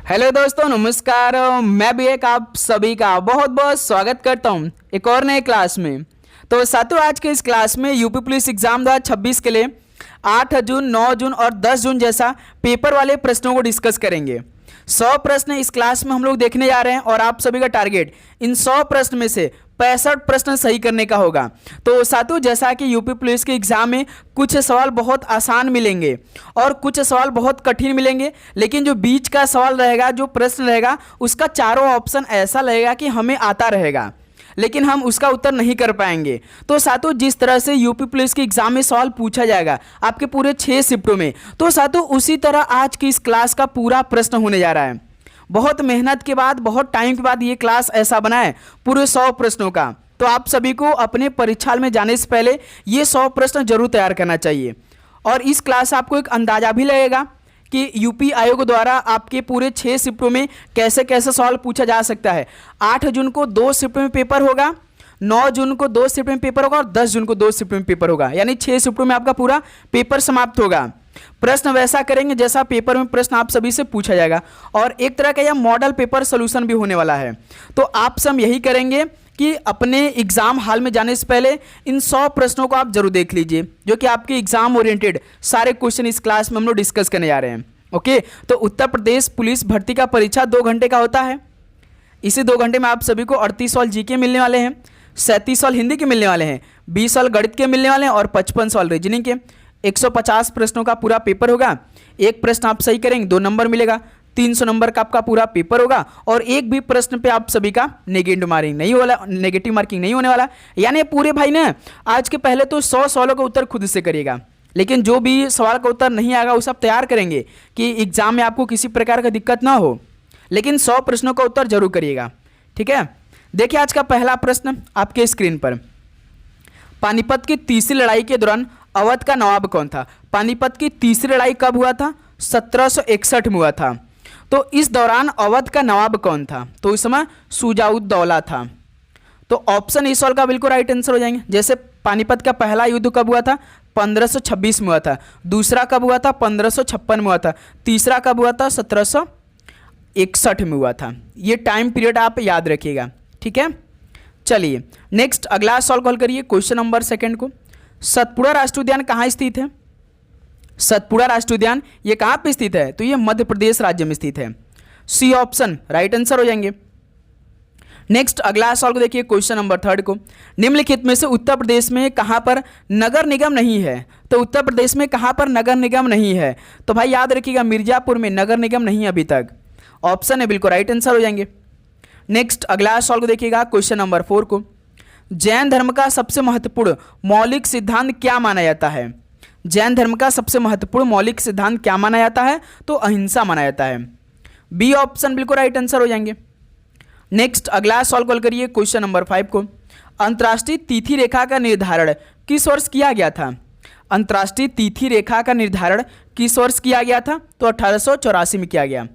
Hello दोस्तों, नमस्कार। मैं भी एक आप सभी का बहुत बहुत स्वागत करता हूं एक और नए क्लास में। तो साथियों, आज के इस क्लास में यूपी पुलिस एग्जाम 2026 के लिए 8 जून, 9 जून और 10 जून जैसा पेपर वाले प्रश्नों को डिस्कस करेंगे। 100 प्रश्न इस क्लास में हम लोग देखने जा रहे हैं और आप सभी का टारगेट इन 100 प्रश्न में से 65 प्रश्न सही करने का होगा। तो साथियों, जैसा कि यूपी पुलिस के एग्जाम में कुछ सवाल बहुत आसान मिलेंगे और कुछ सवाल बहुत कठिन मिलेंगे, लेकिन जो बीच का सवाल रहेगा, जो प्रश्न रहेगा, उसका चारों ऑप्शन ऐसा लगेगा कि हमें आता रहेगा, लेकिन हम उसका उत्तर नहीं कर पाएंगे। तो साथियों, जिस तरह से यूपी पुलिस के एग्जाम में सवाल पूछा जाएगा आपके पूरे 6 शिफ्टों में, तो साथियों उसी तरह आज की इस क्लास का पूरा प्रश्न होने जा रहा है। बहुत मेहनत के बाद, बहुत टाइम के बाद ये क्लास ऐसा बना है पूरे 100 प्रश्नों का। तो आप सभी को अपने परीक्षा में जाने से पहले ये 100 प्रश्न जरूर तैयार करना चाहिए। और इस क्लास से आपको एक अंदाजा भी लगेगा कि यूपी आयोग द्वारा आपके पूरे 6 शिफ्टों में कैसे कैसे सवाल पूछा जा सकता है। 8 जून को 2 शिफ्ट में पेपर होगा, 9 जून को 2 शिफ्ट में पेपर होगा और 10 जून को 2 शिफ्ट में पेपर होगा, यानी 6 शिफ्टों में आपका पूरा पेपर समाप्त होगा। प्रश्न वैसा करेंगे जैसा पेपर में प्रश्न आप सभी से पूछा जाएगा और एक तरह का यह मॉडल पेपर सोल्यूशन भी होने वाला है। तो आप सब यही करेंगे कि अपने एग्जाम हॉल में जाने से पहले इन 100 प्रश्नों को आप जरूर देख लीजिए, जो कि आपके एग्जाम ओरिएंटेड सारे क्वेश्चन इस क्लास में हम लोग डिस्कस करने जा रहे हैं। ओके, तो उत्तर प्रदेश पुलिस भर्ती का परीक्षा 2 घंटे का होता है। इसी 2 घंटे में आप सभी को 38 सवाल जीके मिलने वाले हैं, 37 सवाल हिंदी के मिलने वाले हैं, 20 सवाल गणित के मिलने वाले हैं और 55 सवाल रीजनिंग के। 150 प्रश्नों का पूरा पेपर होगा। एक प्रश्न आप सही करेंगे 2 नंबर मिलेगा, 300 नंबर का आपका पूरा पेपर होगा और एक भी प्रश्न पे आप सभी का नेगेटिव मार्किंग नहीं होने वाला। यानी पूरे भाई ना, आज के पहले तो 100 सवालों का उत्तर खुद से करिएगा, लेकिन जो भी सवाल का उत्तर नहीं आएगा वो सब तैयार करेंगे कि एग्जाम में आपको किसी प्रकार का दिक्कत ना हो, लेकिन 100 प्रश्नों का उत्तर जरूर करिएगा। ठीक है, देखिए आज का पहला प्रश्न आपके स्क्रीन पर। पानीपत की तीसरी लड़ाई के दौरान अवध का नवाब कौन था? पानीपत की तीसरी लड़ाई कब हुआ था? 1761 में हुआ था। तो इस दौरान अवध का नवाब कौन था? तो इस समय शुजाउद्दौला था। तो ऑप्शन इस सवाल का बिल्कुल राइट आंसर हो जाएंगे। जैसे पानीपत का पहला युद्ध कब हुआ था? 1526 में हुआ था। दूसरा कब हुआ था? 1556 में हुआ था। तीसरा कब हुआ था? 1761 में हुआ था। ये टाइम पीरियड आप याद रखिएगा। ठीक है, चलिए नेक्स्ट अगला सवाल कॉल करिए, क्वेश्चन नंबर 2 को। सतपुड़ा राष्ट्रीय उद्यान कहाँ स्थित है? सतपुड़ा राष्ट्रीय उद्यान ये कहाँ पे स्थित है? तो ये मध्य प्रदेश राज्य में स्थित है। सी ऑप्शन राइट आंसर हो जाएंगे। नेक्स्ट अगला सवाल को देखिए, क्वेश्चन नंबर 3 को। निम्नलिखित में से उत्तर प्रदेश में कहाँ पर नगर निगम नहीं है? तो उत्तर प्रदेश में कहाँ पर नगर निगम नहीं है? तो भाई याद रखिएगा, मिर्जापुर में नगर निगम नहीं है अभी तक। ऑप्शन है बिल्कुल राइट आंसर हो जाएंगे। नेक्स्ट अगला सवाल को देखिएगा, क्वेश्चन नंबर 4 को। जैन धर्म का सबसे महत्वपूर्ण मौलिक सिद्धांत क्या माना जाता है? जैन धर्म का सबसे महत्वपूर्ण मौलिक सिद्धांत क्या माना जाता है? तो अहिंसा माना जाता है। बी ऑप्शन बिल्कुल राइट आंसर हो जाएंगे। नेक्स्ट अगला सवाल कॉल करिए, क्वेश्चन नंबर 5 को। अंतर्राष्ट्रीय तिथि रेखा का निर्धारण किस वर्ष किया गया था? अंतर्राष्ट्रीय तिथि रेखा का निर्धारण किस वर्ष किया गया था? तो 1884 में किया गया।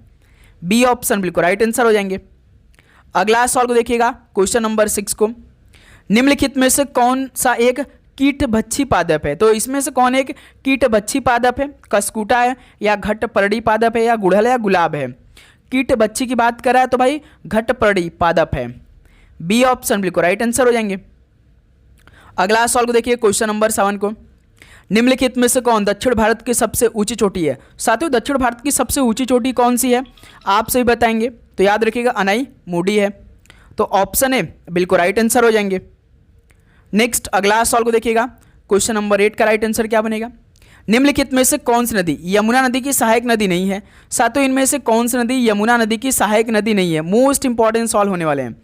बी ऑप्शन बिल्कुल राइट आंसर हो जाएंगे। अगला सवाल को देखिएगा, क्वेश्चन नंबर 6 को। निम्नलिखित में से कौन सा एक कीटभक्षी पादप है? तो इसमें से कौन एक कीटभक्षी पादप है? कसकूटा है या घट्टपर्णी पादप है या गुड़हल या गुलाब है? कीटभक्षी की बात करा है तो भाई घट्टपर्णी पादप है। बी ऑप्शन बिल्कुल राइट आंसर हो जाएंगे। अगला सवाल को देखिए, क्वेश्चन नंबर 7 को। निम्नलिखित में से कौन दक्षिण भारत की सबसे ऊंची चोटी है? साथियों, दक्षिण भारत की सबसे ऊंची चोटी कौन सी है? आप सभी बताएंगे। तो याद रखिएगा, अनाई मुडी है। तो ऑप्शन ए बिल्कुल राइट आंसर हो जाएंगे। नेक्स्ट अगला सवाल को देखिएगा, क्वेश्चन नंबर 8 का राइट आंसर क्या बनेगा? निम्नलिखित में से कौन सी नदी यमुना नदी की सहायक नदी नहीं है? साथियों, इनमें से कौन सी नदी यमुना नदी की सहायक नदी नहीं है? मोस्ट इंपॉर्टेंट सवाल होने वाले हैं।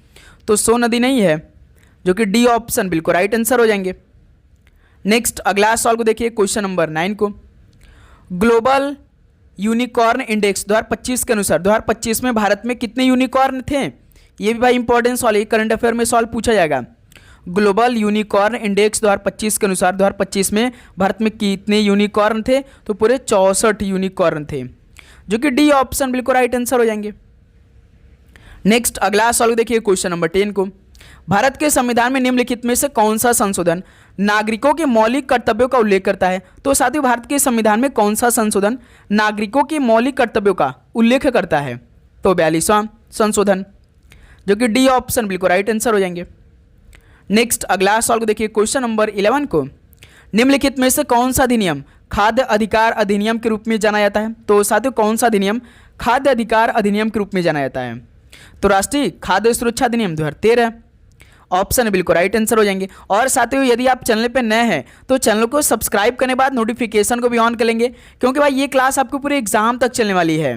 तो सो नदी नहीं है, जो कि डी ऑप्शन बिल्कुल राइट आंसर हो जाएंगे। नेक्स्ट अगला सवाल को देखिए, क्वेश्चन नंबर 9 को। ग्लोबल यूनिकॉर्न इंडेक्स 2025 के अनुसार 2025 में भारत में कितने यूनिकॉर्न थे? ये भी भाई इंपॉर्टेंट सवाल है, करंट अफेयर में सवाल पूछा जाएगा। ग्लोबल यूनिकॉर्न इंडेक्स 2025 के अनुसार 2025 में भारत में कितने यूनिकॉर्न थे? तो पूरे 64 यूनिकॉर्न थे, जो कि डी ऑप्शन बिल्कुल राइट आंसर हो जाएंगे। नेक्स्ट अगला सवाल देखिए, क्वेश्चन नंबर 10 को। भारत के संविधान में निम्नलिखित में से कौन सा संशोधन नागरिकों के मौलिक कर्तव्यों का उल्लेख करता है? तो साथियों, भारत के संविधान में कौन सा संशोधन नागरिकों के मौलिक कर्तव्यों का उल्लेख करता है? तो 42वां संशोधन, जो कि डी ऑप्शन बिल्कुल राइट आंसर हो जाएंगे। नेक्स्ट अगला सवाल को देखिए, क्वेश्चन नंबर 11 को, निम्नलिखित में से कौन सा अधिनियम खाद्य अधिकार अधिनियम के रूप में जाना जाता है? तो साथियों कौन सा अधिनियम खाद्य अधिकार अधिनियम के रूप में जाना जाता है? तो राष्ट्रीय खाद्य सुरक्षा अधिनियम 2013, ऑप्शन बिल्कुल राइट आंसर हो जाएंगे। और साथियों यदि आप चैनल पे नए हैं तो चैनल को सब्सक्राइब करने के बाद नोटिफिकेशन को भी ऑन कर लेंगे, क्योंकि भाई ये क्लास आपको पूरे एग्जाम तक चलने वाली है,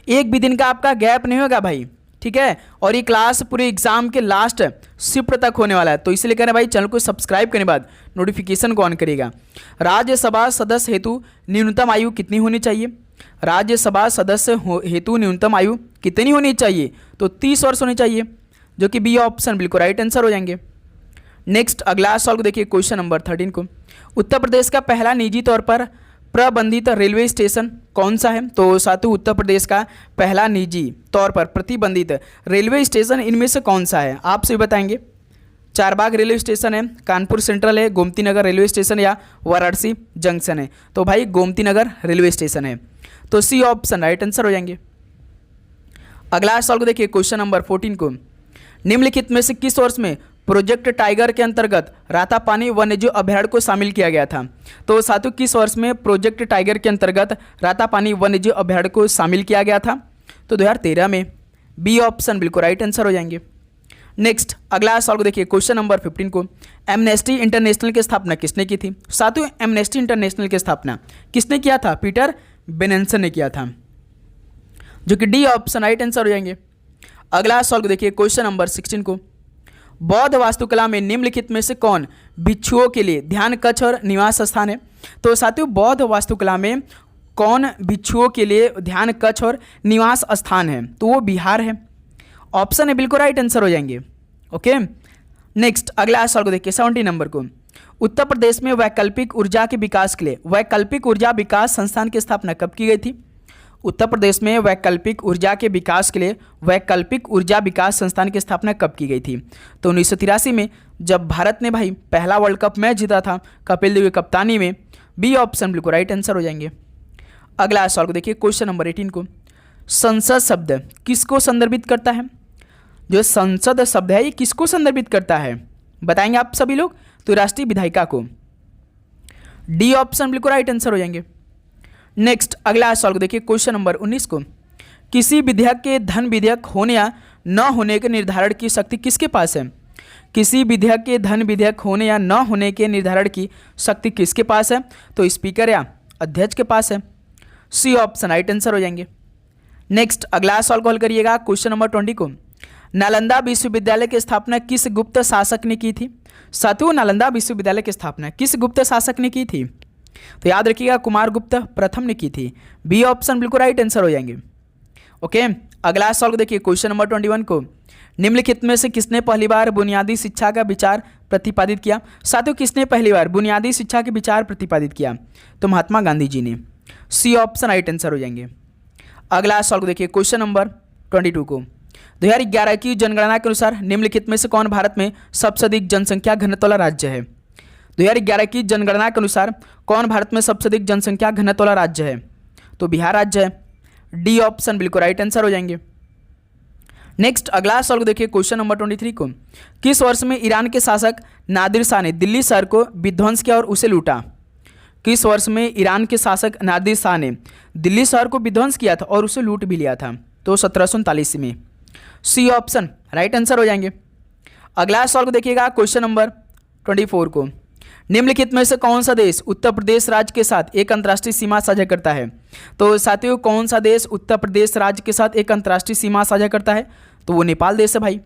एक भी दिन का आपका गैप नहीं होगा भाई, ठीक है। और ये क्लास पूरे एग्जाम के लास्ट शिफ्ट तक होने वाला है, तो इसलिए कह रहे हैं भाई चैनल को सब्सक्राइब करने के बाद नोटिफिकेशन को ऑन करिएगा। राज्यसभा सदस्य हेतु न्यूनतम आयु कितनी होनी चाहिए? राज्यसभा सदस्य हेतु न्यूनतम आयु कितनी होनी चाहिए? तो 30 वर्ष होनी चाहिए, जो कि बी ऑप्शन बिल्कुल राइट आंसर हो जाएंगे। नेक्स्ट अगला सवाल को देखिए, क्वेश्चन नंबर 13 को, उत्तर प्रदेश का पहला निजी तौर पर प्रबंधित रेलवे स्टेशन कौन सा है? तो साथियों उत्तर प्रदेश का पहला निजी तौर पर प्रतिबंधित रेलवे स्टेशन इनमें से कौन सा है? आपसे बताएंगे। चारबाग रेलवे स्टेशन है, कानपुर सेंट्रल है, गोमती नगर रेलवे स्टेशन या वाराणसी जंक्शन है? तो भाई गोमती नगर रेलवे स्टेशन है, तो सी ऑप्शन राइट आंसर हो जाएंगे। अगला सवाल को देखिए, क्वेश्चन नंबर 14 को, निम्नलिखित में से किस वर्ष में प्रोजेक्ट टाइगर के अंतर्गत रातापानी वन्यजीव अभयारण्य को शामिल किया गया था? तो साथियों किस वर्ष में प्रोजेक्ट टाइगर के अंतर्गत रातापानी वन्यजीव अभयारण्य को शामिल किया गया था? तो 2013 में, बी ऑप्शन बिल्कुल राइट आंसर हो जाएंगे। नेक्स्ट अगला सवाल को देखिए, क्वेश्चन नंबर 15 को, एमनेस्टी इंटरनेशनल की स्थापना किसने की थी? साथियों एमनेस्टी इंटरनेशनल की स्थापना किसने किया था? पीटर बेनेंसन ने किया था, जो कि डी ऑप्शन राइट आंसर हो जाएंगे। अगला सवाल को देखिए, क्वेश्चन नंबर 16 को, बौद्ध वास्तुकला में निम्नलिखित में से कौन भिक्षुओं के लिए ध्यान कक्ष और निवास स्थान है? तो साथियों बौद्ध वास्तुकला में कौन भिक्षुओं के लिए ध्यान कक्ष और निवास स्थान है? तो वो बिहार है, ऑप्शन है बिल्कुल राइट आंसर हो जाएंगे। ओके, नेक्स्ट अगला सवाल को देखिए, 17 नंबर को, उत्तर प्रदेश में वैकल्पिक ऊर्जा के विकास के लिए वैकल्पिक ऊर्जा विकास संस्थान की स्थापना कब की गई थी? उत्तर प्रदेश में वैकल्पिक ऊर्जा के विकास के लिए वैकल्पिक ऊर्जा विकास संस्थान की स्थापना कब की गई थी? तो 1983 में, जब भारत ने भाई पहला वर्ल्ड कप मैच जीता था कपिल देव की कप्तानी में, बी ऑप्शन बिल्कुल राइट आंसर हो जाएंगे। अगला सवाल को देखिए, क्वेश्चन नंबर 18 को, संसद शब्द किसको संदर्भित करता है? जो संसद शब्द है ये किसको संदर्भित करता है? बताएंगे आप सभी लोग। तो राष्ट्रीय विधायिका को, डी ऑप्शन बिल्कुल राइट आंसर हो जाएंगे। नेक्स्ट अगला सवाल को देखिए, क्वेश्चन नंबर 19 को, किसी विधेयक के धन विधेयक होने या न होने के निर्धारण की शक्ति किसके पास है? किसी विधेयक के धन विधेयक होने या न होने के निर्धारण की शक्ति किसके पास है? तो स्पीकर या अध्यक्ष के पास है, सी ऑप्शन राइट आंसर हो जाएंगे। नेक्स्ट अगला सवाल को हल करिएगा, क्वेश्चन नंबर 20 को, नालंदा विश्वविद्यालय की स्थापना किस गुप्त शासक ने की थी? साथियों नालंदा विश्वविद्यालय की स्थापना किस गुप्त शासक ने की थी? तो याद रखिएगा कुमारगुप्त प्रथम ने की थी, बी ऑप्शन बिल्कुल राइट आंसर हो जाएंगे। ओके, अगला सवाल को देखिए, क्वेश्चन नंबर 21 को, निम्नलिखित में से किसने पहली बार बुनियादी शिक्षा का विचार प्रतिपादित किया? साथियों किसने पहली बार बुनियादी शिक्षा के विचार प्रतिपादित किया? तो महात्मा गांधी जी ने, सी ऑप्शन राइट आंसर हो जाएंगे। अगला सवाल को देखिए, क्वेश्चन नंबर 22 को, 2011 की जनगणना के अनुसार निम्नलिखित में से कौन भारत में सबसे अधिक जनसंख्या घनत्व वाला राज्य है? 2011 की जनगणना के अनुसार कौन भारत में सबसे अधिक जनसंख्या घनत्व वाला राज्य है? तो बिहार राज्य है, डी ऑप्शन बिल्कुल राइट आंसर हो जाएंगे। नेक्स्ट अगला सवाल को देखिए, क्वेश्चन नंबर 23 को, किस वर्ष में ईरान के शासक नादिर शाह ने दिल्ली शहर को विध्वंस किया और उसे लूटा? किस वर्ष में ईरान के शासक नादिर शाह ने दिल्ली शहर को विध्वंस किया था और उसे लूट भी लिया था? तो 1739 में, सी ऑप्शन राइट आंसर हो जाएंगे। अगला सवाल को देखिएगा, क्वेश्चन नंबर 24 को, निम्नलिखित में से कौन सा देश उत्तर प्रदेश राज्य के साथ एक अंतर्राष्ट्रीय सीमा साझा करता है? तो साथियों कौन सा देश उत्तर प्रदेश राज्य के साथ एक अंतर्राष्ट्रीय सीमा साझा करता है? तो वो नेपाल देश है भाई,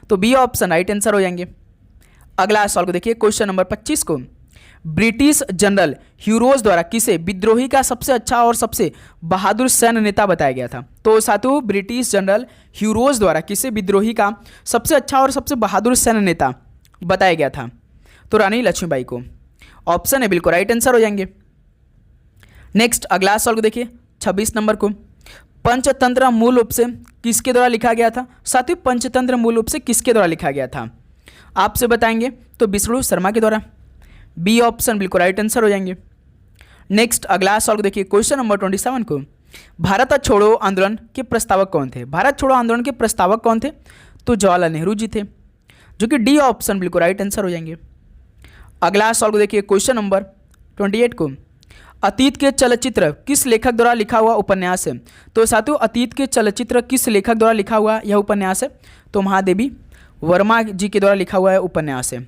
तो बी ऑप्शन राइट आंसर हो जाएंगे। अगला सवाल को देखिए, क्वेश्चन नंबर 25 को, ब्रिटिश जनरल ह्यूरोज द्वारा किसे विद्रोही का सबसे अच्छा और सबसे बहादुर सैन्य नेता बताया गया था? तो साथियों ब्रिटिश जनरल ह्यूरोज द्वारा किसे विद्रोही का सबसे अच्छा और सबसे बहादुर सैन्य नेता बताया गया था? तो रानी लक्ष्मीबाई को, ऑप्शन है बिल्कुल राइट आंसर हो जाएंगे। नेक्स्ट अगला सवाल को देखिए, 26 नंबर को, पंचतंत्र मूल रूप से किसके द्वारा लिखा गया था? साथियों पंचतंत्र मूल रूप से किसके द्वारा लिखा गया था? आपसे बताएंगे, तो विष्णु शर्मा के द्वारा, बी ऑप्शन बिल्कुल राइट आंसर हो जाएंगे। नेक्स्ट अगला सवाल को देखिए, क्वेश्चन नंबर 27 को, भारत छोड़ो आंदोलन के प्रस्तावक कौन थे? भारत छोड़ो आंदोलन के प्रस्तावक कौन थे? तो जवाहरलाल नेहरू जी थे, जो कि डी ऑप्शन बिल्कुल राइट आंसर हो जाएंगे। अगला सवाल देखिए क्वेश्चन नंबर 28 को, अतीत के चलचित्र किस लेखक द्वारा लिखा हुआ उपन्यास है? तो साथियों अतीत के चलचित्र किस लेखक द्वारा लिखा हुआ यह उपन्यास है? तो महादेवी वर्मा जी के द्वारा लिखा हुआ है उपन्यास है।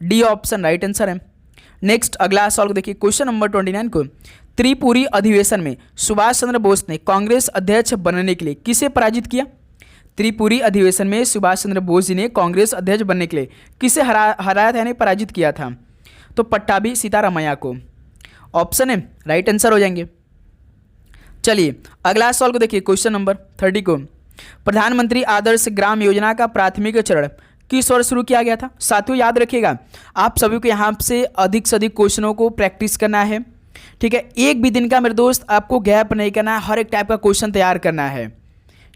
डी ऑप्शन राइट आंसर है। नेक्स्ट अगला सवाल देखिए क्वेश्चन नंबर 29 को, त्रिपुरी अधिवेशन में सुभाष चंद्र बोस ने कांग्रेस अध्यक्ष बनने के लिए किसे पराजित किया? त्रिपुरी अधिवेशन में सुभाष चंद्र बोस जी ने कांग्रेस अध्यक्ष बनने के लिए किसे हराया था यानी पराजित किया था? तो पट्टाभी सीतारामैया को। ऑप्शन है राइट आंसर हो जाएंगे। चलिए अगला सवाल को देखिए क्वेश्चन नंबर 30 को, प्रधानमंत्री आदर्श ग्राम योजना का प्राथमिक चरण किस वर्ष शुरू किया गया था? साथियों याद रखिएगा आप सभी को यहाँ से अधिक क्वेश्चनों को प्रैक्टिस करना है, ठीक है। एक भी दिन का मेरे दोस्त आपको गैप नहीं करना है, हर एक टाइप का क्वेश्चन तैयार करना है,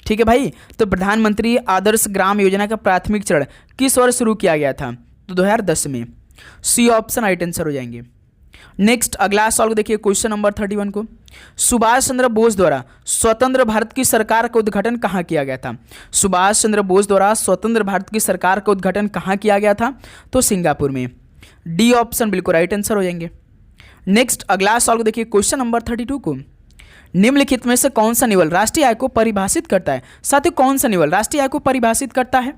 ठीक है भाई। तो प्रधानमंत्री आदर्श ग्राम योजना का प्राथमिक चरण किस वर्ष शुरू किया गया था? तो 2010 में। सी ऑप्शन राइट आंसर हो जाएंगे। नेक्स्ट अगला सवाल को देखिए क्वेश्चन नंबर 31 को, सुभाष चंद्र बोस द्वारा स्वतंत्र भारत की सरकार का उद्घाटन कहाँ किया गया था? सुभाष चंद्र बोस द्वारा स्वतंत्र भारत की सरकार का उद्घाटन कहाँ किया गया था? तो सिंगापुर में। डी ऑप्शन बिल्कुल राइट आंसर हो जाएंगे। नेक्स्ट अगला सवाल को देखिए क्वेश्चन नंबर 32 को, निम्नलिखित में से कौन सा निबल राष्ट्रीय आय को परिभाषित करता है? साथियों कौन सा निबल राष्ट्रीय आय को परिभाषित करता है?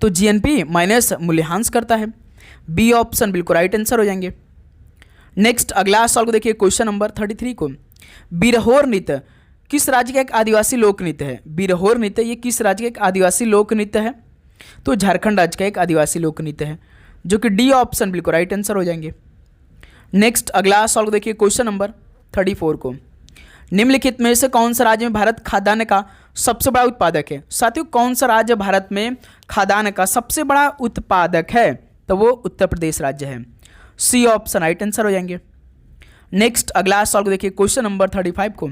तो जीएनपी माइनस मूल्यह्रास करता है। बी ऑप्शन बिल्कुल राइट आंसर हो जाएंगे। नेक्स्ट अगला सवाल को देखिए क्वेश्चन नंबर 33 को, बिरहोर नृत्य किस राज्य का एक आदिवासी लोक नृत्य है? बिरहोर नृत्य ये किस राज्य का एक आदिवासी लोक नृत्य है? तो झारखंड राज्य का एक आदिवासी लोक नृत्य है, जो कि डी ऑप्शन बिल्कुल राइट आंसर हो जाएंगे। नेक्स्ट अगला सवाल को देखिए क्वेश्चन नंबर 34 को, निम्नलिखित में से कौन सा राज्य में भारत खाद्यान्न का सबसे बड़ा उत्पादक है? साथियों कौन सा राज्य भारत में खाद्यान्न का सबसे बड़ा उत्पादक है? तो वो उत्तर प्रदेश राज्य है। सी ऑप्शन राइट आंसर हो जाएंगे। नेक्स्ट अगला सवाल को देखिए क्वेश्चन नंबर 35 को,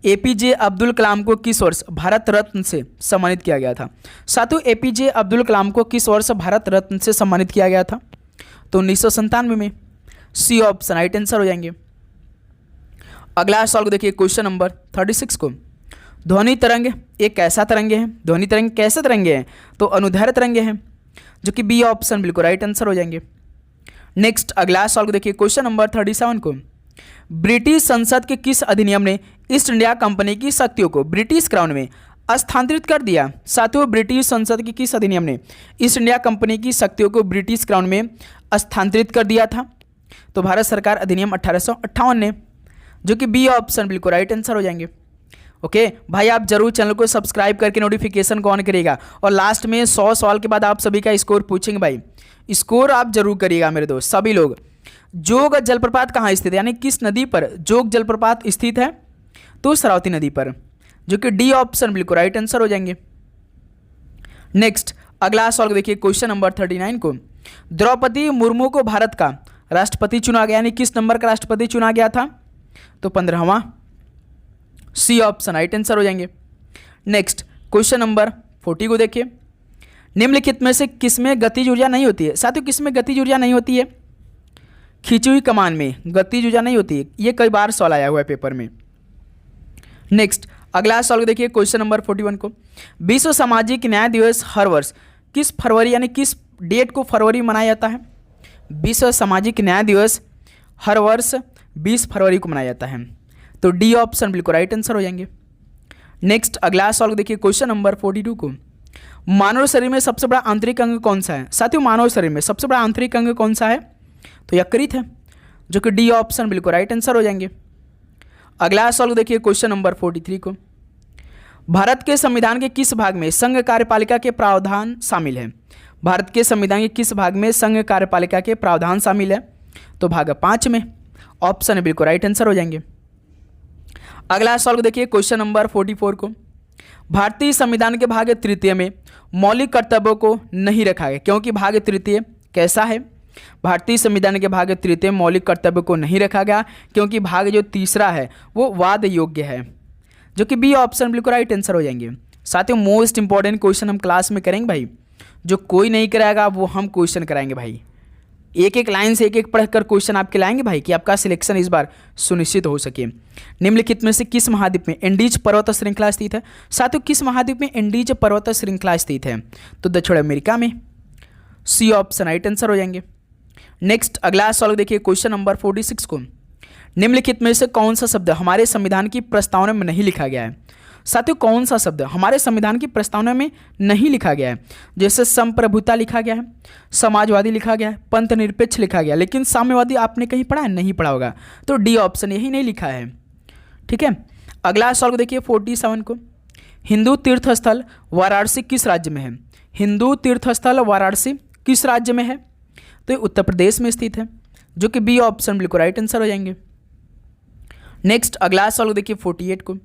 एपीजे अब्दुल कलाम को किस वर्ष भारत रत्न से सम्मानित किया गया था? साथियों एपीजे अब्दुल कलाम को किस वर्ष भारत रत्न से सम्मानित किया गया था? तो 1997 में। सी ऑप्शन राइट आंसर हो जाएंगे। अगला सवाल को देखिए क्वेश्चन नंबर 36 को, ध्वनि तरंग एक कैसा तरंग है? ध्वनि तरंग कैसे तरंगे हैं? तो अनुदैर्घ्य तरंगे हैं, जो कि बी ऑप्शन बिल्कुल राइट आंसर हो जाएंगे। नेक्स्ट अगला सवाल को देखिए क्वेश्चन नंबर 37 को, ब्रिटिश संसद के किस अधिनियम ने ईस्ट इंडिया कंपनी की शक्तियों को ब्रिटिश क्राउन में स्थानांतरित कर दिया? साथियों ब्रिटिश संसद के किस अधिनियम ने ईस्ट इंडिया कंपनी की शक्तियों को ब्रिटिश क्राउन में स्थानांतरित कर दिया था? तो भारत सरकार अधिनियम 1858 ने, जो कि बी ऑप्शन बिल्कुल राइट आंसर हो जाएंगे। ओके भाई आप जरूर चैनल को सब्सक्राइब करके नोटिफिकेशन को ऑन करिएगा, और लास्ट में 100 सवाल के बाद आप सभी का स्कोर पूछेंगे भाई, स्कोर आप जरूर करिएगा मेरे दोस्त सभी लोग। जोग जलप्रपात कहाँ स्थित है, यानी किस नदी पर जोग जलप्रपात स्थित है? तो सरस्वती नदी पर, जो कि डी ऑप्शन बिल्कुल राइट आंसर हो जाएंगे। नेक्स्ट अगला सवाल देखिए क्वेश्चन नंबर 39 को, द्रौपदी मुर्मू को भारत का राष्ट्रपति चुना गया, यानी किस नंबर का राष्ट्रपति चुना गया था? तो 15वां। सी ऑप्शन राइट आंसर हो जाएंगे। नेक्स्ट क्वेश्चन नंबर 40 को देखिए, निम्नलिखित में से किसमें गतिज ऊर्जा नहीं होती है? साथियों किसमें गतिज ऊर्जा नहीं होती है? खींची हुई कमान में गतिज ऊर्जा नहीं होती है, ये कई बार सवाल आया हुआ है पेपर में। नेक्स्ट अगला सवाल देखिए क्वेश्चन नंबर 41 को, विश्व सामाजिक न्याय दिवस हर वर्ष किस फरवरी यानी किस डेट को फरवरी मनाया जाता है? विश्व सामाजिक न्याय दिवस हर वर्ष 20 फरवरी को मनाया जाता है, तो डी ऑप्शन बिल्कुल राइट आंसर हो जाएंगे। नेक्स्ट अगला सवाल देखिए क्वेश्चन नंबर 42 को, मानव शरीर में सबसे बड़ा आंतरिक अंग कौन सा है? साथियों मानव शरीर में सबसे बड़ा आंतरिक अंग कौन सा है? तो यकृत है, जो कि डी ऑप्शन बिल्कुल राइट आंसर हो जाएंगे। अगला सवाल देखिए क्वेश्चन नंबर 43 को, भारत के संविधान के किस भाग में संघ कार्यपालिका के प्रावधान शामिल है? भारत के संविधान के किस भाग में संघ कार्यपालिका के प्रावधान शामिल है? तो भाग 5 में। ऑप्शन बिल्कुल राइट आंसर हो जाएंगे। अगला सवाल देखिए क्वेश्चन नंबर 44 को, भारतीय संविधान के भाग तृतीय में मौलिक कर्तव्यों को नहीं रखा गया, क्योंकि भाग तृतीय कैसा है? भारतीय संविधान के भाग तृतीय मौलिक कर्तव्य को नहीं रखा गया, क्योंकि भाग जो तीसरा है वो वाद योग्य है, जो कि बी ऑप्शन बिल्कुल राइट आंसर हो जाएंगे। साथियों मोस्ट इंपॉर्टेंट क्वेश्चन हम क्लास में करेंगे भाई, जो कोई नहीं कराएगा वो हम क्वेश्चन कराएंगे भाई, एक एक लाइन से एक एक पढ़कर क्वेश्चन आपके लाएंगे भाई, कि आपका सिलेक्शन इस बार सुनिश्चित हो सके। निम्नलिखित में से किस महाद्वीप में एंडीज पर्वत श्रृंखला स्थित है? साथियों किस महाद्वीप में एंडीज पर्वत श्रृंखला स्थित है? तो दक्षिण अमेरिका में। सी ऑप्शन राइट आंसर हो जाएंगे। नेक्स्ट अगला सवाल देखिए क्वेश्चन नंबर 46 को। निम्नलिखित में से कौन सा शब्द हमारे संविधान की प्रस्तावना में नहीं लिखा गया है? साथियों कौन सा शब्द हमारे संविधान की प्रस्तावना में नहीं लिखा गया है? जैसे संप्रभुता लिखा गया है, समाजवादी लिखा गया है, पंथ निरपेक्ष लिखा गया, लेकिन साम्यवादी आपने कहीं पढ़ा है? नहीं पढ़ा होगा, तो डी ऑप्शन यही नहीं लिखा है। ठीक है, अगला सवाल को देखिए 47 को। हिंदू तीर्थस्थल वाराणसी किस राज्य में है? हिंदू तीर्थस्थल वाराणसी किस राज्य में है? तो ये उत्तर प्रदेश में स्थित है, जो कि बी ऑप्शन बिल्कुल राइट आंसर हो जाएंगे। नेक्स्ट अगला सवाल देखिए 48 को।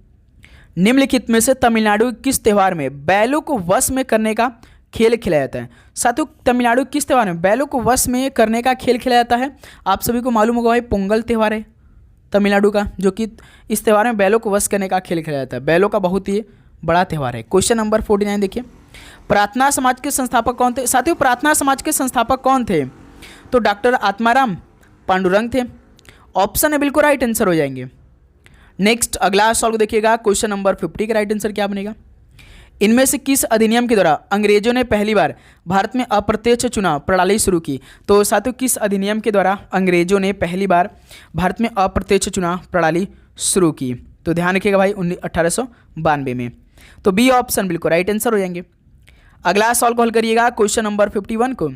निम्नलिखित में से तमिलनाडु किस त्यौहार में बैलों को वश में करने का खेल खेला जाता है? साथियों तमिलनाडु किस त्यौहार में बैलों को वश में करने का खेल खेला जाता है? आप सभी को मालूम होगा भाई, पोंगल त्यौहार है तमिलनाडु का, जो कि इस त्यौहार में बैलों को वश करने का खेल खेला जाता है। बैलों का बहुत ही बड़ा त्यौहार है। क्वेश्चन नंबर 49 देखिए, प्रार्थना समाज के संस्थापक कौन थे? साथियों प्रार्थना समाज के संस्थापक कौन थे? तो डॉक्टर आत्माराम पांडुरंग थे। ऑप्शन है बिल्कुल राइट आंसर हो जाएंगे। नेक्स्ट अगला सवाल देखिएगा क्वेश्चन नंबर 50 का राइट आंसर क्या बनेगा? इनमें से किस अधिनियम के द्वारा अंग्रेजों ने पहली बार भारत में अप्रत्यक्ष चुनाव प्रणाली शुरू की? तो साथियों किस अधिनियम के द्वारा अंग्रेजों ने पहली बार भारत में अप्रत्यक्ष चुनाव प्रणाली शुरू की? तो ध्यान रखिएगा भाई 1892 में। तो बी ऑप्शन बिल्कुल राइट आंसर हो जाएंगे। अगला सवाल को हल करिएगा क्वेश्चन नंबर 51 को।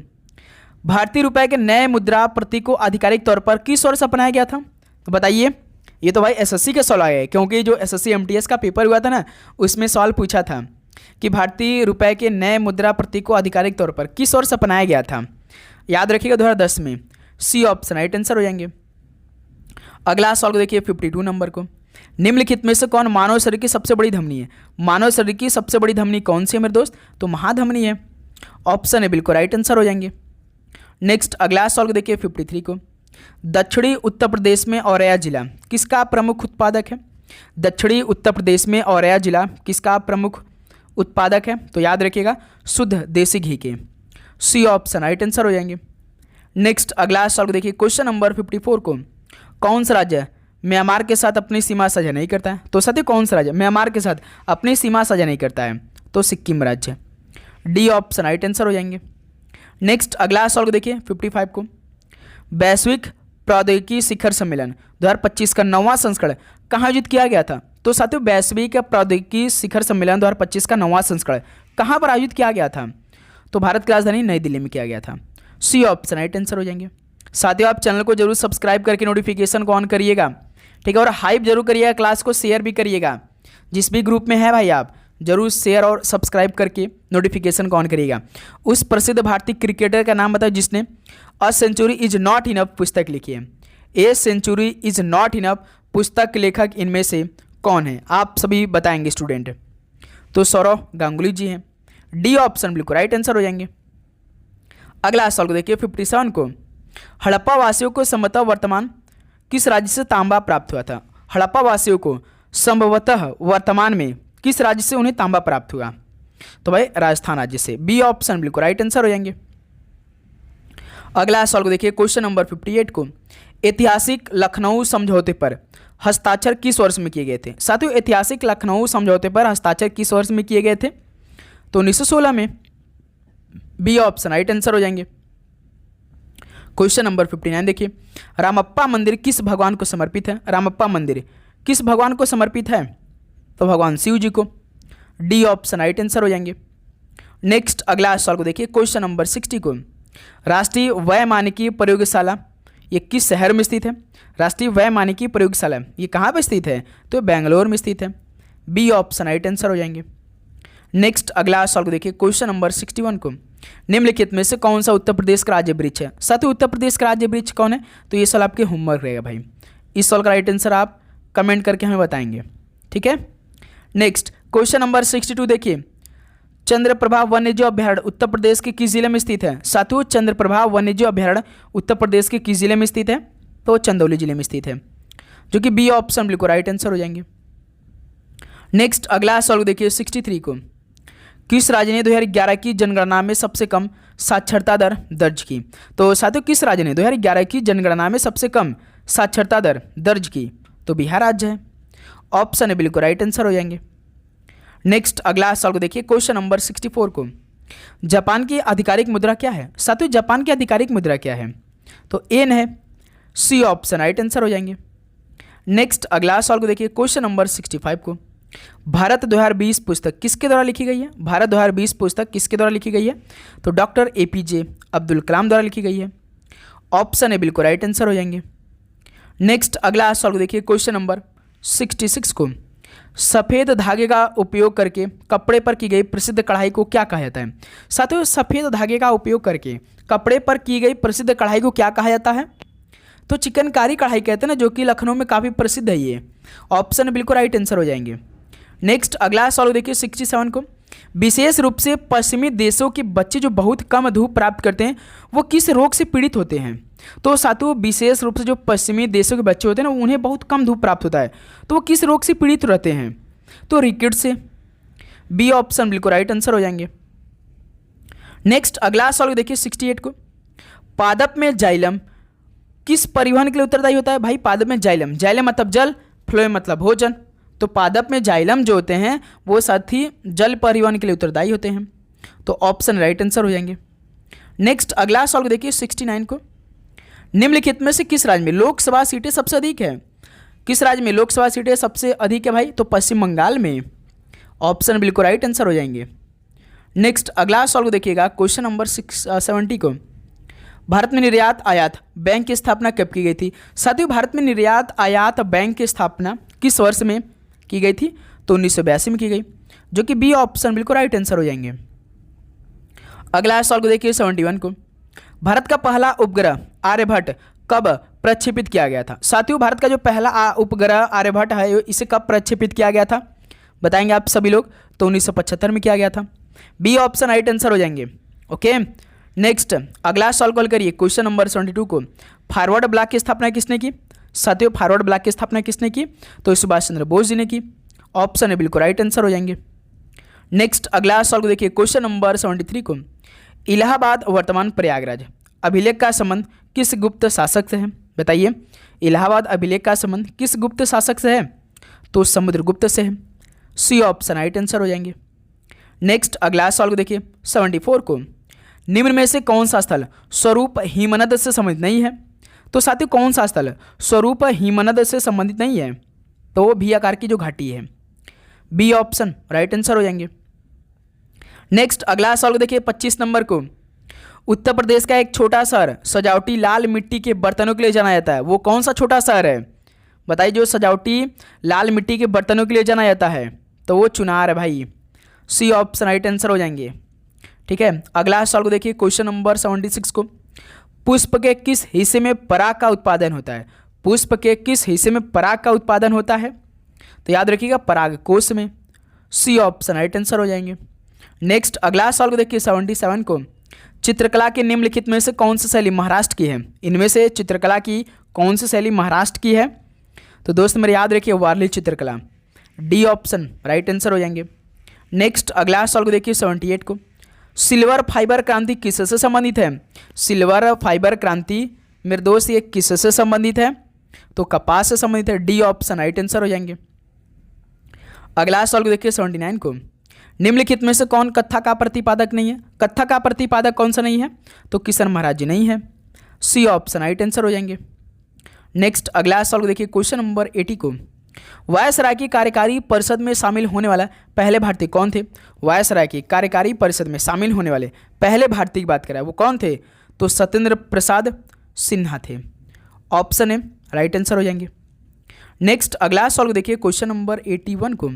भारतीय रुपए के नए मुद्रा प्रतीक को आधिकारिक तौर पर किस वर्ष अपनाया गया था? तो बताइए। ये तो भाई एसएससी का सवाल आया है, क्योंकि जो एसएससी एमटीएस का पेपर हुआ था ना, उसमें सवाल पूछा था कि भारतीय रुपए के नए मुद्रा प्रतीक को आधिकारिक तौर पर किस वर्ष अपनाया गया था? याद रखिएगा 2010 में। सी ऑप्शन राइट आंसर हो जाएंगे। अगला सवाल को देखिए 52 नंबर को। निम्नलिखित में से कौन मानव शरीर की सबसे बड़ी धमनी है? मानव शरीर की सबसे बड़ी धमनी कौन सी है मेरे दोस्त? तो महाधमनी है। ऑप्शन है बिल्कुल राइट आंसर हो जाएंगे। नेक्स्ट अगला सवाल को देखिए 53 को। दक्षिणी उत्तर प्रदेश में औरैया जिला किसका प्रमुख उत्पादक है? दक्षिणी उत्तर प्रदेश में औरैया जिला किसका प्रमुख उत्पादक है? तो याद रखिएगा शुद्ध देसी घी के। सी ऑप्शन राइट आंसर हो जाएंगे। नेक्स्ट अगला सवाल को देखिए क्वेश्चन नंबर 54 को। कौन सा राज्य म्यांमार के साथ अपनी सीमा साझा नहीं करता है? तो साथियों कौन सा राज्य म्यांमार के साथ अपनी सीमा साझा नहीं करता है? तो सिक्किम राज्य। डी ऑप्शन राइट आंसर हो जाएंगे। नेक्स्ट अगला सवाल को देखिए 55 को। वैश्विक प्रौद्योगिकी शिखर सम्मेलन 2025 का 9वां संस्करण कहाँ आयोजित किया गया था? तो साथियों वैश्विक प्रौद्योगिकी शिखर सम्मेलन 2025 का 9वां संस्करण कहाँ पर आयोजित किया गया था? तो भारत की राजधानी नई दिल्ली में किया गया था। सी ऑप्शन राइट आंसर हो जाएंगे। साथियों आप चैनल को जरूर सब्सक्राइब करके नोटिफिकेशन को ऑन करिएगा, ठीक है, और हाइप जरूर करिएगा, क्लास को शेयर भी करिएगा। जिस भी ग्रुप में है भाई आप जरूर शेयर और सब्सक्राइब करके नोटिफिकेशन को ऑन करिएगा। उस प्रसिद्ध भारतीय क्रिकेटर का नाम बताओ जिसने a century is not enough पुस्तक लिखी है। A century is not enough पुस्तक के लेखक इनमें से कौन है? आप सभी बताएंगे स्टूडेंट। तो सौरव गांगुली जी हैं। डी ऑप्शन बिल्कुल राइट आंसर हो जाएंगे। अगला सवाल को देखिए 57 को। हड़प्पा वासियों को संभवतः वर्तमान किस राज्य से तांबा प्राप्त हुआ था? हड़प्पा वासियों को संभवतः वर्तमान में किस राज्य से उन्हें तांबा प्राप्त हुआ? तो भाई राजस्थान राज्य से। बी ऑप्शन बिल्कुल राइट आंसर हो जाएंगे। अगला सवाल को देखिए क्वेश्चन नंबर 58 को। ऐतिहासिक लखनऊ समझौते पर हस्ताक्षर किस वर्ष में किए गए थे? साथियों ऐतिहासिक लखनऊ समझौते पर हस्ताक्षर किस वर्ष में किए गए थे? तो 1916 में। बी ऑप्शन राइट आंसर हो जाएंगे। क्वेश्चन नंबर 59 देखिए। रामप्पा मंदिर किस भगवान को समर्पित है? रामप्पा मंदिर किस भगवान को समर्पित है? तो भगवान शिव जी को। डी ऑप्शन राइट आंसर हो जाएंगे। नेक्स्ट अगला सवाल को देखिए क्वेश्चन नंबर 60 को। राष्ट्रीय वैमानिकी प्रयोगशाला ये किस शहर में स्थित है? राष्ट्रीय वैमानिकी प्रयोगशाला ये कहाँ पर स्थित है? तो बेंगलोर में स्थित है। बी ऑप्शन राइट आंसर हो जाएंगे। नेक्स्ट अगला सवाल को देखिए क्वेश्चन नंबर 61 को। निम्नलिखित में से कौन सा उत्तर प्रदेश का राज्य वृक्ष है? साथियों उत्तर प्रदेश का राज्य वृक्ष कौन है? तो ये सवाल आपके होमवर्क रहेगा भाई। इस सवाल का राइट आंसर आप कमेंट करके हमें बताएंगे, ठीक है। नेक्स्ट क्वेश्चन नंबर 62 देखिए। चंद्रप्रभा वन्यजीव अभ्यारण्य उत्तर प्रदेश के किस जिले में स्थित है? साथियों चंद्रप्रभा वन्यजीव अभ्यारण्य उत्तर प्रदेश के किस जिले में स्थित है? तो चंदौली जिले में स्थित है, जो कि बी ऑप्शन बिल्कुल राइट आंसर हो जाएंगे। नेक्स्ट अगला सवाल देखिए 63 को। किस राज्य ने 2011 की जनगणना में सबसे कम साक्षरता दर दर्ज की? तो साथियों किस राज्य ने 2011 की जनगणना में सबसे कम साक्षरता दर दर्ज की? तो बिहार राज्य है। ऑप्शन है बिल्कुल राइट आंसर हो जाएंगे। नेक्स्ट अगला सवाल को देखिए, क्वेश्चन नंबर 64 को, जापान की आधिकारिक मुद्रा क्या है? साथियों जापान की आधिकारिक मुद्रा क्या है? तो एन है। सी ऑप्शन राइट आंसर हो जाएंगे। नेक्स्ट अगला सवाल को देखिए, क्वेश्चन नंबर 65 को, भारत 2020 पुस्तक किसके द्वारा लिखी गई है? भारत 2020 पुस्तक किसके द्वारा लिखी गई है? तो डॉक्टर APJ अब्दुल कलाम द्वारा लिखी गई है। ऑप्शन है बिल्कुल राइट आंसर हो जाएंगे। नेक्स्ट अगला सवाल को देखिए, क्वेश्चन नंबर 66 को, सफ़ेद धागे का उपयोग करके कपड़े पर की गई प्रसिद्ध कढ़ाई को क्या कहा जाता है? साथियों सफ़ेद धागे का उपयोग करके कपड़े पर की गई प्रसिद्ध कढ़ाई को क्या कहा जाता है? तो चिकनकारी कढ़ाई कहते हैं ना, जो कि लखनऊ में काफ़ी प्रसिद्ध है ये। ऑप्शन बिल्कुल राइट आंसर हो जाएंगे। नेक्स्ट अगला सवाल देखिए 67 को, विशेष रूप से पश्चिमी देशों के बच्चे जो बहुत कम धूप प्राप्त करते हैं वो किस रोग से पीड़ित होते हैं? तो साथियों विशेष रूप से जो पश्चिमी देशों के बच्चे होते हैं ना, उन्हें बहुत कम धूप प्राप्त होता है, तो वो किस रोग से पीड़ित रहते हैं? तो रिकेट से। बी ऑप्शन बिल्कुल राइट आंसर हो जाएंगे। नेक्स्ट अगला सवाल देखिए 68 को, पादप में जाइलम किस परिवहन के लिए उत्तरदायी होता है? भाई पादप में जाइलम, जाइलम मतलब जल, फ्लोएम मतलब भोजन, तो पादप में जाइलम जो होते हैं वो साथी जल परिवहन के लिए उत्तरदायी होते हैं, तो ऑप्शन राइट आंसर हो जाएंगे। नेक्स्ट अगला सवाल को देखिए 69 को, निम्नलिखित में से किस राज्य में लोकसभा सीटें सबसे अधिक है? किस राज्य में लोकसभा सीटें सबसे अधिक है भाई? तो पश्चिम बंगाल में। ऑप्शन बिल्कुल राइट आंसर हो जाएंगे। नेक्स्ट अगला सवाल को देखिएगा, क्वेश्चन नंबर 70 को, भारत में निर्यात आयात बैंक की स्थापना कब की गई थी? साथियों भारत में निर्यात आयात बैंक की स्थापना किस वर्ष में की गई थी? तो 1982 में की गई, जो कि बी ऑप्शन बिल्कुल राइट आंसर हो जाएंगे। अगला सवाल को देखिए 71 को, भारत का पहला उपग्रह आर्यभट्ट कब प्रक्षेपित किया गया था? साथियों भारत का जो पहला उपग्रह आर्यभट्ट है इसे कब प्रक्षेपित किया गया था? बताएंगे आप सभी लोग। तो 1975 में किया गया था। बी ऑप्शन राइट आंसर हो जाएंगे। ओके नेक्स्ट अगला सवाल कॉल करिए, क्वेश्चन नंबर 72 को, फॉरवर्ड ब्लॉक की स्थापना किसने की? साथियों फॉरवर्ड ब्लॉक की स्थापना किसने की? तो सुभाष चंद्र बोस जी ने की। ऑप्शन है बिल्कुल राइट आंसर हो जाएंगे। नेक्स्ट अगला सवाल को देखिए, क्वेश्चन नंबर 73 को, इलाहाबाद वर्तमान प्रयागराज अभिलेख का संबंध किस गुप्त शासक से है? बताइए इलाहाबाद अभिलेख का संबंध किस गुप्त शासक से है? तो समुद्रगुप्त से है। सी ऑप्शन राइट आंसर हो जाएंगे। नेक्स्ट अगला सवाल को देखिए 74 को, निम्न में से कौन सा स्थल स्वरूप हिमनद से संबंधित नहीं है? तो साथियों कौन सा स्थल स्वरूप हिमनद से संबंधित नहीं है? तो वो भी आकार की जो घाटी है। बी ऑप्शन राइट आंसर हो जाएंगे। नेक्स्ट अगला सवाल को देखिए 25 नंबर को, उत्तर प्रदेश का एक छोटा शहर सजावटी लाल मिट्टी के बर्तनों के लिए जाना जाता है, वो कौन सा छोटा शहर है? बताइए जो सजावटी लाल मिट्टी के बर्तनों के लिए जाना जाता है, तो वो चुनार है भाई। सी ऑप्शन राइट आंसर हो जाएंगे। ठीक है अगला सवाल को देखिए, क्वेश्चन नंबर 76 को, पुष्प के किस हिस्से में पराग का उत्पादन होता है? पुष्प के किस हिस्से में पराग का उत्पादन होता है? तो याद रखिएगा पराग कोश में। सी ऑप्शन राइट आंसर हो जाएंगे। नेक्स्ट अगला सवाल को देखिए 77 को, चित्रकला के निम्नलिखित में से कौन सी शैली महाराष्ट्र की है? इनमें से चित्रकला की कौन सी शैली महाराष्ट्र की है? तो दोस्त मेरे याद रखिए वारली चित्रकला। डी ऑप्शन राइट आंसर हो जाएंगे। नेक्स्ट अगला सवाल को देखिए 78 को, सिल्वर फाइबर क्रांति किससे संबंधित है? सिल्वर फाइबर क्रांति मेरे दोस्त ये किससे संबंधित है? तो कपास से संबंधित है। डी ऑप्शन राइट आंसर हो जाएंगे। अगला सवाल को देखिए 79 को, निम्नलिखित में से कौन कत्था का प्रतिपादक नहीं है? कत्था का प्रतिपादक कौन सा नहीं है? तो किशन महाराज जी नहीं है। सी ऑप्शन राइट आंसर हो जाएंगे। नेक्स्ट अगला सवाल को देखिए क्वेश्चन नंबर 80 को, वायसराय की कार्यकारी परिषद में शामिल होने वाला पहले भारतीय कौन थे? वायसराय की कार्यकारी परिषद में शामिल होने वाले पहले भारतीय की बात करें वो कौन थे? तो सत्येंद्र प्रसाद सिन्हा थे। ऑप्शन है राइट आंसर हो जाएंगे। नेक्स्ट अगला सवाल को देखिए क्वेश्चन नंबर 81 को,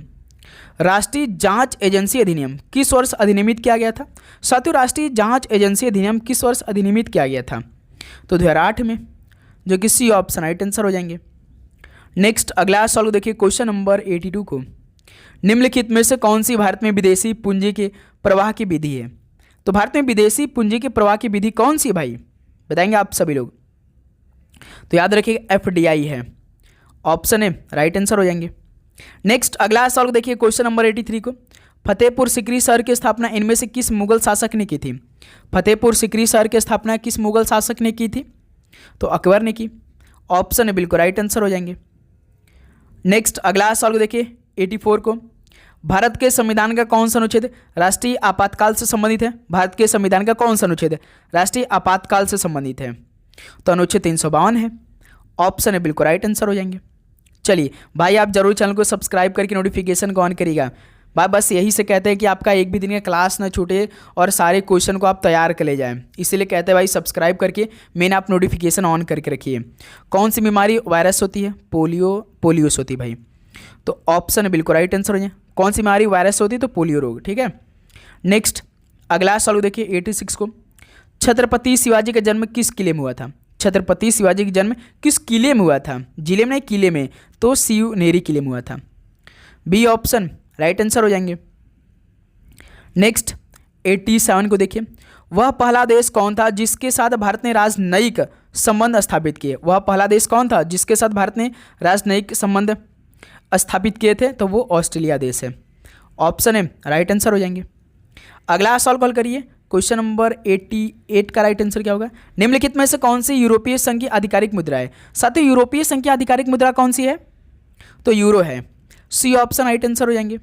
राष्ट्रीय जांच एजेंसी अधिनियम किस वर्ष अधिनियमित किया गया था? साथियों राष्ट्रीय जांच एजेंसी अधिनियम किस वर्ष अधिनियमित किया गया था? तो 2008 में, जो कि सी ऑप्शन राइट आंसर हो जाएंगे। नेक्स्ट अगला सवाल को देखिए क्वेश्चन नंबर 82 को, निम्नलिखित में से कौन सी भारत में विदेशी पूंजी के प्रवाह की विधि है? तो भारत में विदेशी पूंजी के प्रवाह की विधि कौन सी है भाई? बताएंगे आप सभी लोग। तो याद रखिएगा FDI है। ऑप्शन है राइट आंसर हो जाएंगे। नेक्स्ट अगला सवाल को देखिए क्वेश्चन नंबर 83 को, फतेहपुर सीकरी शहर की स्थापना इनमें से किस मुगल शासक ने की थी? फतेहपुर सीकरी शहर की स्थापना किस मुगल शासक ने की थी? तो अकबर ने की। ऑप्शन है बिल्कुल राइट आंसर हो जाएंगे। नेक्स्ट अगला सवाल को देखिए 84 को। भारत के संविधान का कौन सा अनुच्छेद राष्ट्रीय आपातकाल से संबंधित है? भारत के संविधान का कौन सा अनुच्छेद राष्ट्रीय आपातकाल से संबंधित है? तो अनुच्छेद 352 है। ऑप्शन है बिल्कुल राइट आंसर हो जाएंगे। चलिए भाई, आप जरूर चैनल को सब्सक्राइब करके नोटिफिकेशन को ऑन करिएगा। भाई बस यही से कहते हैं कि आपका एक भी दिन का क्लास ना छूटे और सारे क्वेश्चन को आप तैयार कर ले जाएं, इसीलिए कहते हैं भाई सब्सक्राइब करके मेन आप नोटिफिकेशन ऑन करके रखिए। कौन सी बीमारी वायरस होती है? पोलियोस होती है भाई। तो ऑप्शन है बिल्कुल राइट आंसर हो जाए। कौन सी बीमारी वायरस होती है? तो पोलियो रोग। ठीक है। नेक्स्ट अगला सवाल देखिए 86 को। छत्रपति शिवाजी का जन्म किस किले में हुआ था? छत्रपति शिवाजी का जन्म किस किले में हुआ था? जिले में नहीं, किले में। तो शिवनेरी किले में हुआ था। बी ऑप्शन राइट आंसर हो जाएंगे। नेक्स्ट 87 को देखिए। वह पहला देश कौन था जिसके साथ भारत ने राजनयिक संबंध स्थापित किए? वह पहला देश कौन था जिसके साथ भारत ने राजनयिक संबंध स्थापित किए थे? तो वो ऑस्ट्रेलिया देश है। ऑप्शन है राइट आंसर हो जाएंगे। अगला सवाल कॉल करिए क्वेश्चन नंबर 88 का राइट आंसर क्या होगा? निम्नलिखित में से कौन सी यूरोपीय संघ की आधिकारिक मुद्रा है? साथियों यूरोपीय संघ की आधिकारिक मुद्रा कौन सी है? तो यूरो है। सी ऑप्शन राइट आंसर हो जाएंगे।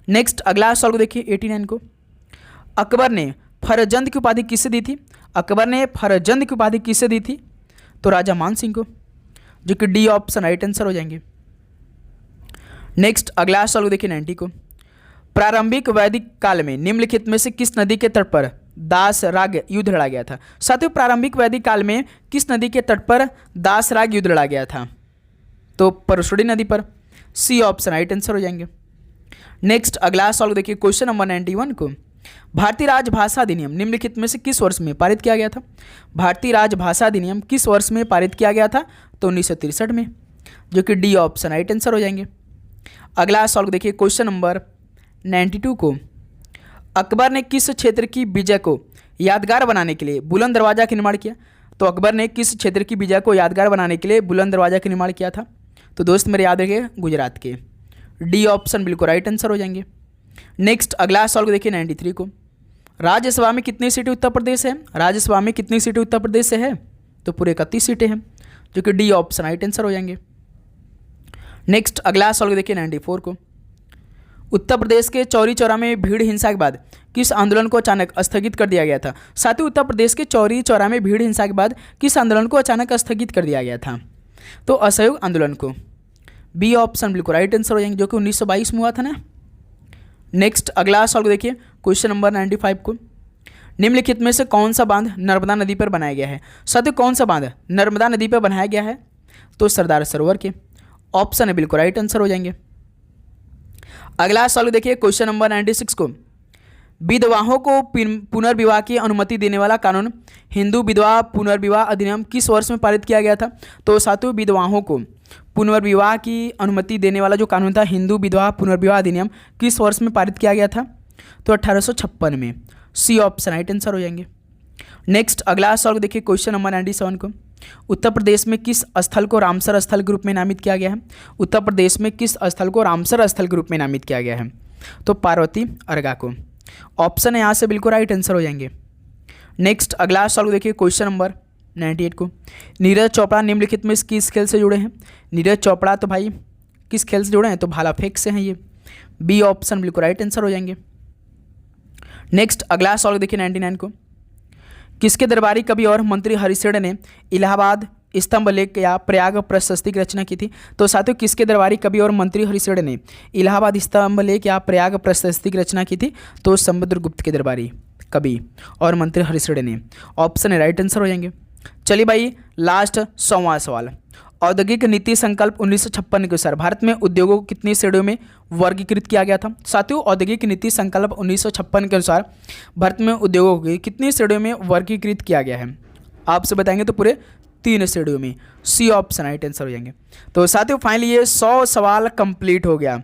नेक्स्ट अगला सवाल को देखिए 89 को। अकबर ने फरजंद की उपाधि किससे दी थी? अकबर ने फरजंद की उपाधि किससे दी थी? तो राजा मान सिंह को, जो कि डी ऑप्शन राइट आंसर हो जाएंगे। नेक्स्ट अगला सवाल को देखिए 90 को। प्रारंभिक वैदिक काल में निम्नलिखित में से किस नदी के तट पर दासराग युद्ध लड़ा गया था? साथियों प्रारंभिक वैदिक काल में किस नदी के तट पर दासराग युद्ध लड़ा गया था? तो परशुड़ी नदी पर। सी ऑप्शन राइट आंसर हो जाएंगे। नेक्स्ट अगला सवाल देखिए क्वेश्चन नंबर 91 को। भारतीय राजभाषा अधिनियम निम्नलिखित में से किस वर्ष में पारित किया गया था? भारतीय राजभाषा अधिनियम किस वर्ष में पारित किया गया था? तो 1963 में, जो कि डी ऑप्शन राइट आंसर हो जाएंगे। अगला सवाल देखिए क्वेश्चन नंबर 92 को। अकबर ने किस क्षेत्र की विजय को यादगार बनाने के लिए बुलंद दरवाजा का निर्माण किया? तो अकबर ने किस क्षेत्र की विजय को यादगार बनाने के लिए बुलंद दरवाजा का निर्माण किया था? तो दोस्त मेरे याद रखिए गुजरात के। डी ऑप्शन बिल्कुल राइट आंसर हो जाएंगे। नेक्स्ट अगला सवाल को देखिए 93 को। राज्यसभा में कितनी सीटें उत्तर प्रदेश है? राज्यसभा में कितनी सीटें उत्तर प्रदेश से है? तो पूरे 31 सीटें हैं, जो कि डी ऑप्शन राइट आंसर हो जाएंगे। नेक्स्ट अगला सवाल को देखिए 94 को। उत्तर प्रदेश के चौरी चौरा में भीड़ हिंसा के बाद किस आंदोलन को अचानक स्थगित कर दिया गया था? साथियों उत्तर प्रदेश के चौरी चौरा में भीड़ हिंसा के बाद किस आंदोलन को अचानक स्थगित कर दिया गया था? तो असहयोग आंदोलन को। बी ऑप्शन बिल्कुल राइट आंसर हो जाएंगे, जो कि 1922 में हुआ था ना। नेक्स्ट अगला सवाल को देखिए क्वेश्चन नंबर 95 को। निम्नलिखित में से कौन सा बांध नर्मदा नदी पर बनाया गया है? साथियों कौन सा बांध नर्मदा नदी पर बनाया गया है? तो सरदार सरोवर के। ऑप्शन है बिल्कुल राइट आंसर हो जाएंगे। अगला सवाल देखिए क्वेश्चन नंबर 96 को। विधवाओं को पुनर्विवाह की अनुमति देने वाला कानून हिंदू विधवा पुनर्विवाह अधिनियम किस वर्ष में पारित किया गया था? तो साथियों विधवाओं को पुनर्विवाह की अनुमति देने वाला जो कानून था हिंदू विधवा पुनर्विवाह अधिनियम किस वर्ष में पारित किया गया था? तो 1856 में। सी ऑप्शन राइट आंसर हो जाएंगे। नेक्स्ट अगला सवाल देखिए क्वेश्चन नंबर 97 को। उत्तर प्रदेश में किस स्थल को रामसर स्थल के रूप में नामित किया गया है? उत्तर प्रदेश में किस स्थल को रामसर स्थल के रूप में नामित किया गया है? तो पार्वती अर्गा को। ऑप्शन है यहाँ से बिल्कुल राइट आंसर हो जाएंगे। नेक्स्ट अगला सवाल देखिए क्वेश्चन नंबर 98 को। नीरज चोपड़ा निम्नलिखित में किस खेल से जुड़े हैं? नीरज चोपड़ा तो भाई किस खेल से जुड़े हैं? तो भाला फेंक से हैं ये। बी ऑप्शन बिल्कुल राइट आंसर हो जाएंगे। नेक्स्ट अगला सवाल देखिए 99 को। किसके दरबारी कवि और मंत्री हरिशेण ने इलाहाबाद स्तंभ लेख या प्रयाग प्रशस्ति की रचना की थी? तो साथियों किसके दरबारी कवि और मंत्री हरिशेण ने इलाहाबाद स्तंभ लेख या प्रयाग प्रशस्ति की रचना की थी? तो समुद्रगुप्त के दरबारी कवि और मंत्री हरिशेण ने। ऑप्शन है राइट आंसर हो जाएंगे। चलिए भाई लास्ट 100वां सवाल। औद्योगिक नीति संकल्प 1956 के अनुसार भारत में उद्योगों को कितनी श्रेणियों में वर्गीकृत किया गया था? साथियों औद्योगिक नीति संकल्प 1956 के अनुसार भारत में उद्योगों को कितनी श्रेणियों में वर्गीकृत किया गया है? आपसे बताएंगे तो पूरे 3 श्रेणियों में। सी ऑप्शन राइट आंसर हो जाएंगे। तो साथियों फाइनली ये 100 सवाल कंप्लीट हो गया।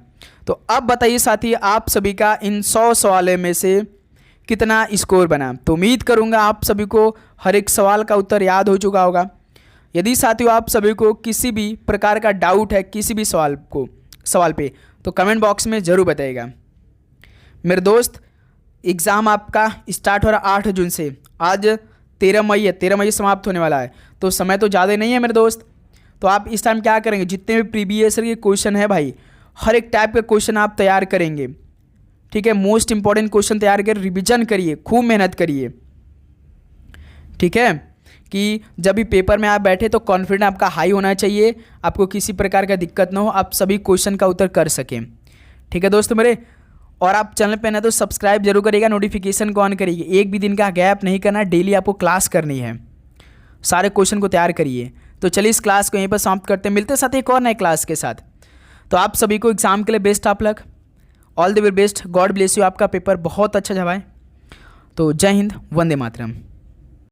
तो अब बताइए साथी आप सभी का इन 100 सवालों में से कितना स्कोर बना? तो उम्मीद करूंगा आप सभी को हर एक सवाल का उत्तर याद हो चुका होगा। यदि साथियों आप सभी को किसी भी प्रकार का डाउट है किसी भी सवाल पे तो कमेंट बॉक्स में ज़रूर बताइएगा। मेरे दोस्त एग्ज़ाम आपका स्टार्ट हो रहा 8 जून से, आज 13 मई है, 13 मई समाप्त होने वाला है, तो समय तो ज़्यादा नहीं है मेरे दोस्त। तो आप इस टाइम क्या करेंगे, जितने भी प्रीवियस ईयर के क्वेश्चन है भाई, हर एक टाइप के क्वेश्चन आप तैयार करेंगे, ठीक है। मोस्ट इंपॉर्टेंट क्वेश्चन तैयार कर, रिविजन करिए, खूब मेहनत करिए, ठीक है, कि जब भी पेपर में आप बैठे तो कॉन्फिडेंस आपका हाई होना चाहिए, आपको किसी प्रकार का दिक्कत ना हो, आप सभी क्वेश्चन का उत्तर कर सकें, ठीक है दोस्तों मेरे। और आप चैनल पे ना तो सब्सक्राइब जरूर करिएगा, नोटिफिकेशन को ऑन करिए, एक भी दिन का गैप नहीं करना, डेली आपको क्लास करनी है, सारे क्वेश्चन को तैयार करिए। तो चलिए इस क्लास को यहीं पर समाप्त करते हैं, मिलते साथ एक और नए क्लास के साथ। तो आप सभी को एग्जाम के लिए best of luck, all the very best, God bless you, आपका पेपर बहुत अच्छा जाए। तो जय हिंद, वंदे मातरम।